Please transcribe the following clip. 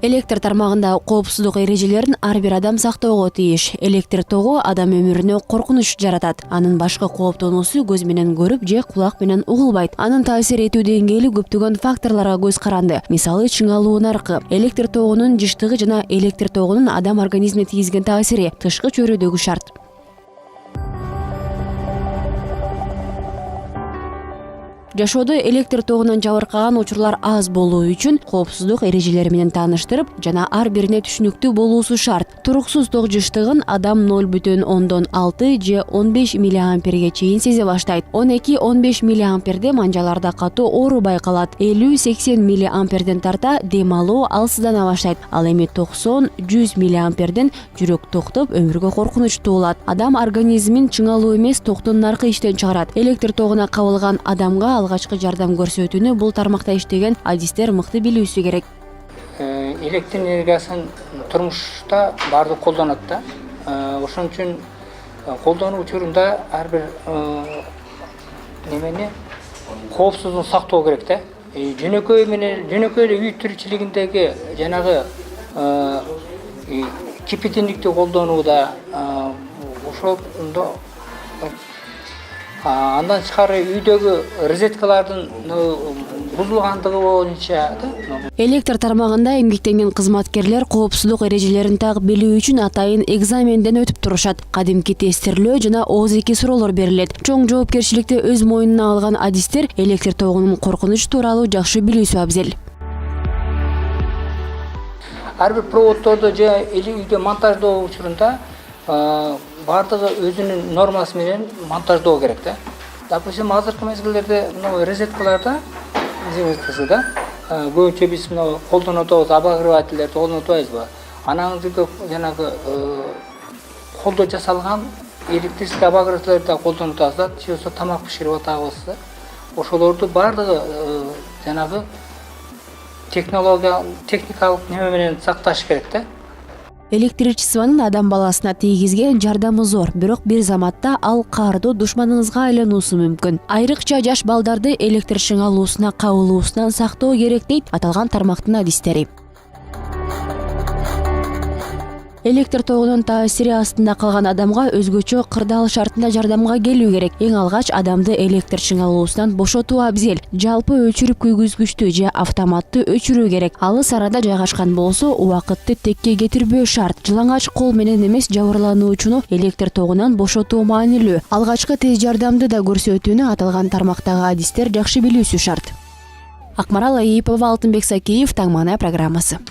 Электр тармагында коопсуздук эрежелерин ар бир адам сактоого тийиш. Электр тогу адам өмүрүнө коркунуч жаратат. Анын башкы кооптонуусу көз менен көрүп же кулак менен угулбайт. Анын таасир этүү деңгээли көптөгөн факторлорго көз каранды. Мисалы, чыңалуу наркы, электр тогунун жыштыгы жана электр тогунун адам организмине тийгизген таасири тышкы чөйрөдөгү шарт. Жашоодо электр тогунан жабыркаган учурлар аз болуу үчүн коопсуздук эрежелери менен тааныштырып жана ар бирине түшүнүктүү болуусу шарт. Туруксуз ток жыштыгын адам 0,6 же 15 миллиамперге чейин сезе баштайт. 12-15 миллиамперде манжаларда катуу оору байкалат. 50-80 миллиамперден тарта дем алуу алсыздана баштайт. Ал эми 90-100 миллиамперден жүрөк токтоп өмүргө коркунуч туулат. Адам организмин чыңалуу эмес токтун наркы иштен чыгарат. Электр тогуна кабылган адамга алгачкы жардам көрсөтүүнү бул тармакта иштеген адистер мыкты билүүсү керек. Электр энергиясын турмушта баардык колдонот да. Ошон үчүн колдонуу учурунда ар бир немени коопсуздук сактоо керек да. Жөнөкөй эле үй тиричилигиндеги жанагы кипетиндикти колдонууда ошондо андан тышкары үйдөгү розеткалардын бузулгандыгы боюнча электр тармагында эмгектенген кызматкерлер коопсуздук эрежелерин так билүү үчүн атайын экзаменден өтүп турушат. Кадимки тесттирлөө жана ооздики суроолор берилет. Чоң жоопкерчиликти өз мойнуна алган адистер электр тогунун коркунучу тууралуу жакшы билүүсү абзел. Ар бир проводдорду же үйдө монтаждоо учурунда бардыгы өзүнүн нормасы менен монтаждоо керек да. Допустим, азыркы мезгилдерде розеткаларда көбүнчө биз колдонуп атабыз, обогревательдерди колдонуп атпайбызбы? Анан жанагы колдо жасалган электрический обогревательдерди да колдонуп атабыз да. Же болбосо тамак бышырып атабыз да. Ошолорду бардыгы жанагы техникалык неме менен сакташ керек да. Электричествонун адам баласына тийгизген жардамы зор, бирок бир заматта ал каардуу душманыңызга айлануусу мүмкүн. Айрыкча жаш балдарды электр чыңалуусуна кабылуусунан сактоо керек дейт аталган тармактын адистери. Электр тогунун таасири астында калган адамга өзгөчө кырдаал шартында жардамга келүү керек. Эң алгач адамды электр чыңалуусунан бошотуу абзел. Жалпы өчүрүп күйгүзгүчтү же автоматтуу өчүрүү керек. Алыс арада жайгашкан болсо, убакытты текке кетирбөө шарт. Жылаңач кол менен эмес, жабырлануучуну электр тогунан бошотуу маанилүү. Алгачкы тез жардамды да көрсөтүүнү аталган тармактагы адистер жакшы билүүсү шарт. Акмарал Айипова, Алтынбек Сакеев, Таң Маанай программасы.